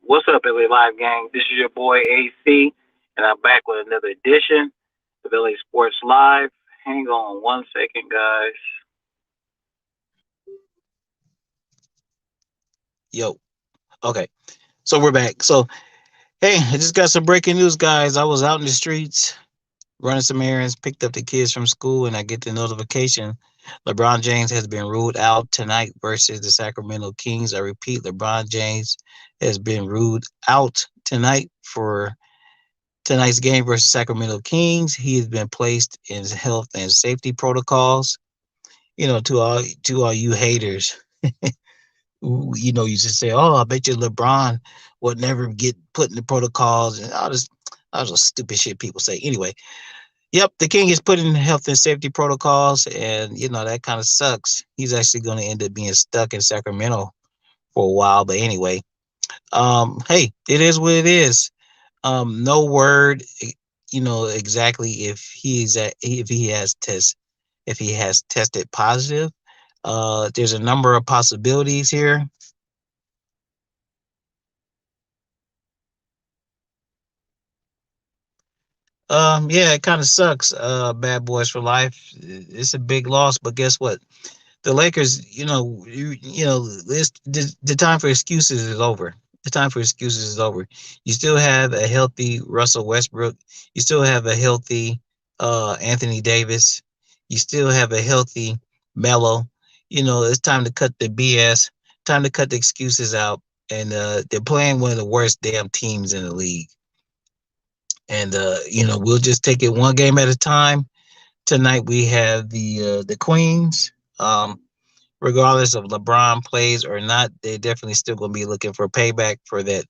What's up, LA Live Gang? This is your boy AC, and I'm back with another edition of LA Sports Live. Hang on one second, guys. Yo, okay. So we're back. So, hey, I just got some breaking news, guys. I was out in the streets running some errands, picked up the kids from school, and I get the notification LeBron James has been ruled out tonight versus the Sacramento Kings. I repeat, LeBron James has been ruled out tonight for tonight's game versus Sacramento Kings. He has been placed in health and safety protocols. To all you haters, you just say, "Oh, I bet you LeBron would never get put in the protocols," and all this stupid shit people say. Anyway, yep, the king is put in health and safety protocols, and that kind of sucks. He's actually going to end up being stuck in Sacramento for a while. But anyway, hey, it is what it is. No word, exactly if he has tested positive. There's a number of possibilities here. Yeah, it kind of sucks. Bad boys for life. It's a big loss, but guess what? The Lakers, the time for excuses is over. The time for excuses is over. You still have a healthy Russell Westbrook. You still have a healthy Anthony Davis. You still have a healthy Melo. It's time to cut the BS. Time to cut the excuses out. And they're playing one of the worst damn teams in the league. And we'll just take it one game at a time. Tonight we have the Queens. Regardless of LeBron plays or not, they definitely still gonna be looking for payback for that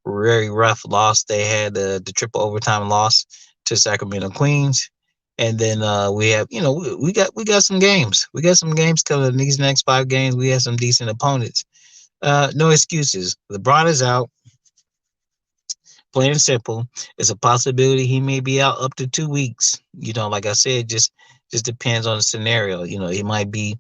very rough loss they had, the triple overtime loss to Sacramento Queens. And then we have, we got some games. We got some games coming in these next 5 games. We have some decent opponents. No excuses. LeBron is out. Plain and simple. It's a possibility he may be out up to 2 weeks. Like I said, just depends on the scenario. He might be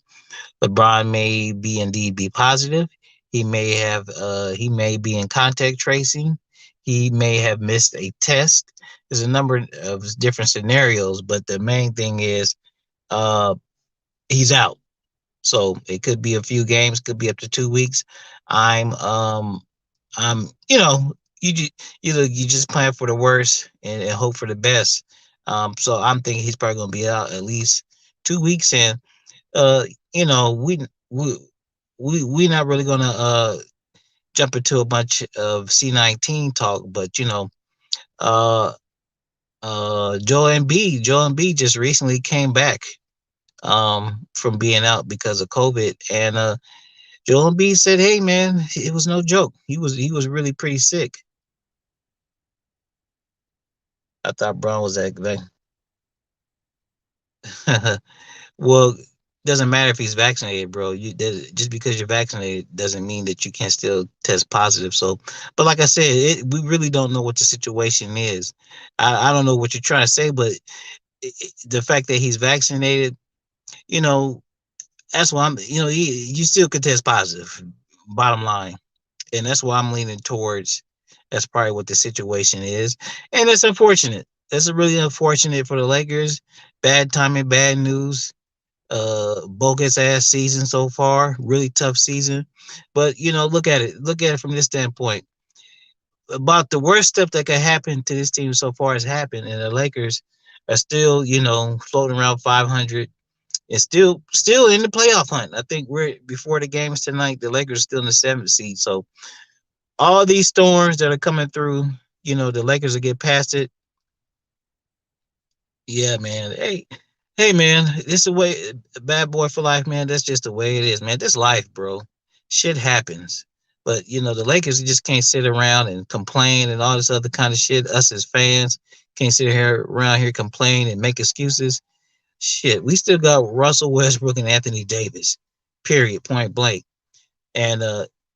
LeBron may be indeed be positive. He may be in contact tracing. He may have missed a test. There's a number of different scenarios, but the main thing is uh he's out. So it could be a few games, could be up to 2 weeks. I'm I'm you just plan for the worst and hope for the best. So I'm thinking he's probably gonna be out at least 2 weeks, and uh you know we we not really gonna jump into a bunch of C19 talk, but uh Joel Embiid just recently came back from being out because of COVID, and Joel Embiid said, "Hey man, it was no joke. He was really pretty sick." I thought Brown was that well, doesn't matter if he's vaccinated, bro. Just because you're vaccinated doesn't mean that you can't still test positive. So, but like I said, we really don't know what the situation is. I don't know what you're trying to say, but the fact that he's vaccinated, you know, that's why you still could test positive. Bottom line, and that's why I'm leaning towards. That's probably what the situation is, and it's unfortunate. That's really unfortunate for the Lakers. Bad timing, bad news, bogus ass season so far, really tough season. But look at it from this standpoint. About the worst stuff that could happen to this team so far has happened, and the Lakers are still floating around 500 and still in the playoff hunt. I think we're before the games tonight, the Lakers are still in the 7th seed. So all these storms that are coming through, the Lakers will get past it. Yeah, man. Hey, man. This the way, bad boy for life, man. That's just the way it is, man. This life, bro. Shit happens. But the Lakers just can't sit around and complain and all this other kind of shit. Us as fans can't sit here around here complain and make excuses. Shit, we still got Russell Westbrook and Anthony Davis. Period. Point blank. And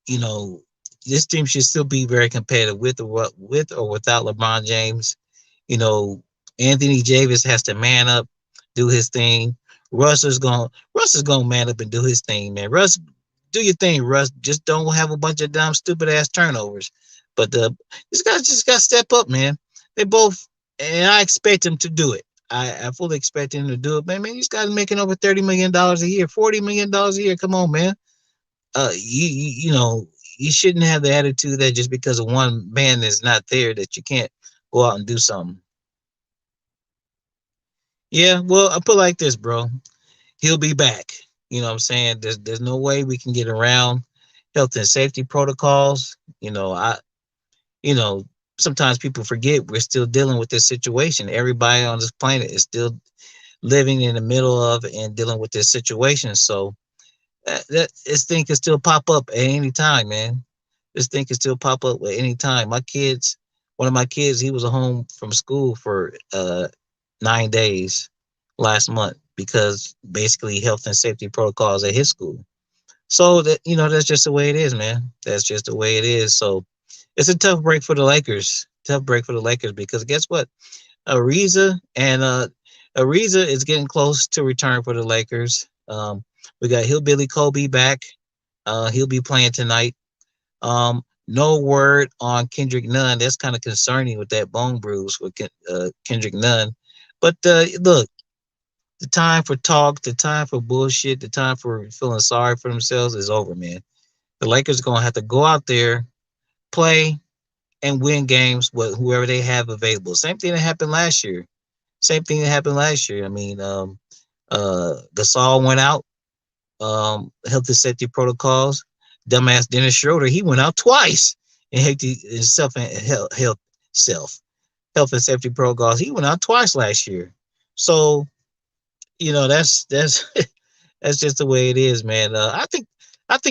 you know, this team should still be very competitive with or without LeBron James. You know, Anthony Davis has to man up, do his thing. Russ is gonna man up and do his thing, man. Russ, do your thing, Russ. Just don't have a bunch of dumb, stupid ass turnovers. But these guys just got to step up, man. They both, and I expect them to do it. I fully expect them to do it, man. Man, these guys making over $30 million a year, $40 million a year. Come on, man. You know, you shouldn't have the attitude that just because of one man is not there that you can't go out and do something. Yeah, well, I put it like this, bro. He'll be back. You know what I'm saying? There's no way we can get around health and safety protocols. You know, sometimes people forget we're still dealing with this situation. Everybody on this planet is still living in the middle of and dealing with this situation. So this thing can still pop up at any time, man. This thing can still pop up at any time. One of my kids, he was home from school for 9 days last month because basically health and safety protocols at his school. So that that's just the way it is, man. That's just the way it is. So it's a tough break for the Lakers. Tough break for the Lakers because guess what? Ariza is getting close to return for the Lakers. We got Hillbilly Kobe back. He'll be playing tonight. No word on Kendrick Nunn. That's kind of concerning with that bone bruise with Kendrick Nunn. But look, the time for talk, the time for bullshit, the time for feeling sorry for themselves is over, man. The Lakers are gonna have to go out there, play, and win games with whoever they have available. Same thing that happened last year. Same thing that happened last year. I mean, Gasol went out, health and safety protocols. Dumbass Dennis Schroeder, he went out twice and himself and self health and safety protocols. He went out twice last year. So that's that's just the way it is, man. I think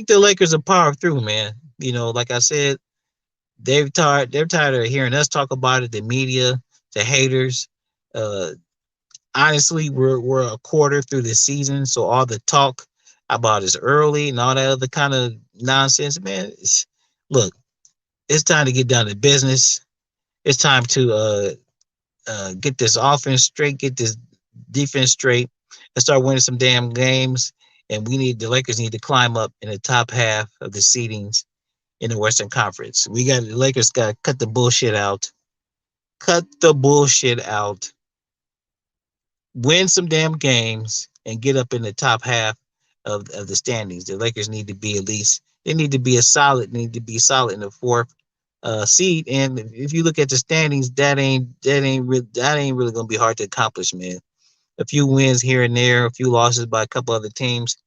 the Lakers are power through, man. Like I said, they're tired of hearing us talk about it, the media, the haters. Uh, Honestly, we're a quarter through the season, so all the talk about is early and all that other kind of nonsense, man. Look, it's time to get down to business. It's time to get this offense straight, get this defense straight, and start winning some damn games. And the Lakers need to climb up in the top half of the seedings in the Western Conference. The Lakers got to cut the bullshit out. Cut the bullshit out. Win some damn games and get up in the top half of the standings. The Lakers need to be at least they need to be need to be solid in the fourth seed. And if you look at the standings, that ain't really gonna be hard to accomplish, man. A few wins here and there, a few losses by a couple other teams.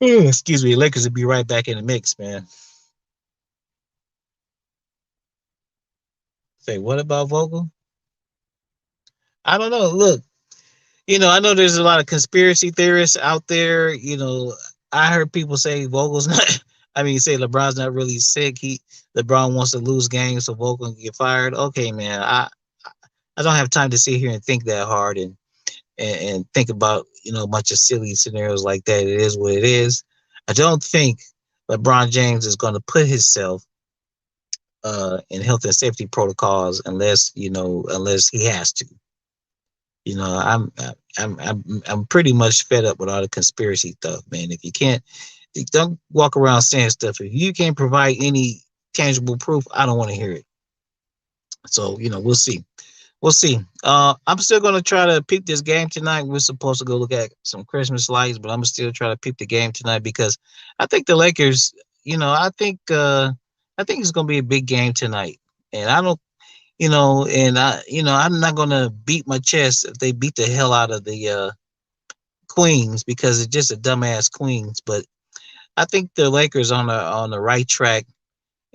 Excuse me, the Lakers will be right back in the mix, man. Say what about Vogel? I don't know. Look, I know there's a lot of conspiracy theorists out there. I heard people say Vogel's not. I mean, say LeBron's not really sick. LeBron wants to lose games so Vogel can get fired. Okay, man. I don't have time to sit here and think that hard and think about a bunch of silly scenarios like that. It is what it is. I don't think LeBron James is going to put himself in health and safety protocols unless he has to. I'm pretty much fed up with all the conspiracy stuff, man. If you can't, don't walk around saying stuff. If you can't provide any tangible proof, I don't want to hear it. So we'll see. We'll see. I'm still gonna try to peep this game tonight. We're supposed to go look at some Christmas lights, but I'm still try to peep the game tonight because I think the Lakers. I think it's gonna be a big game tonight, and I don't I'm not gonna beat my chest if they beat the hell out of the Queens because it's just a dumbass Queens. But I think the Lakers on the right track,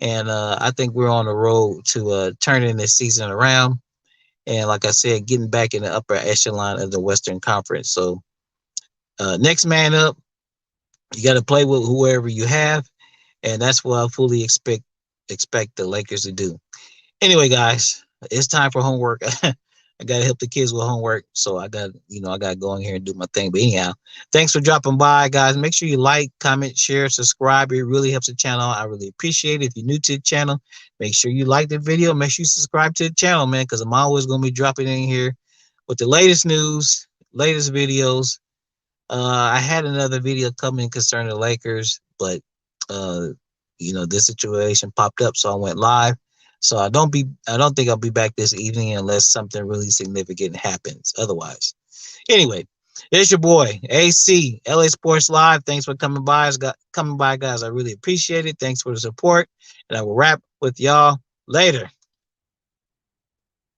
and I think we're on the road to turning this season around. And like I said, getting back in the upper echelon of the Western Conference. So next man up, you got to play with whoever you have, and that's what I fully expect the Lakers to do. Anyway, guys, it's time for homework. I gotta help the kids with homework, so I gotta go in here and do my thing. But anyhow, thanks for dropping by, guys. Make sure you like, comment, share, subscribe. It really helps the channel. I really appreciate it. If you're new to the channel, make sure you like the video. Make sure you subscribe to the channel, man, because I'm always gonna be dropping in here with the latest news, latest videos. I had another video coming concerning the Lakers, but this situation popped up, so I went live. So I don't think I'll be back this evening unless something really significant happens. Otherwise, anyway, it's your boy AC LA Sports Live. Thanks for coming by, guys. I really appreciate it. Thanks for the support, and I will wrap with y'all later.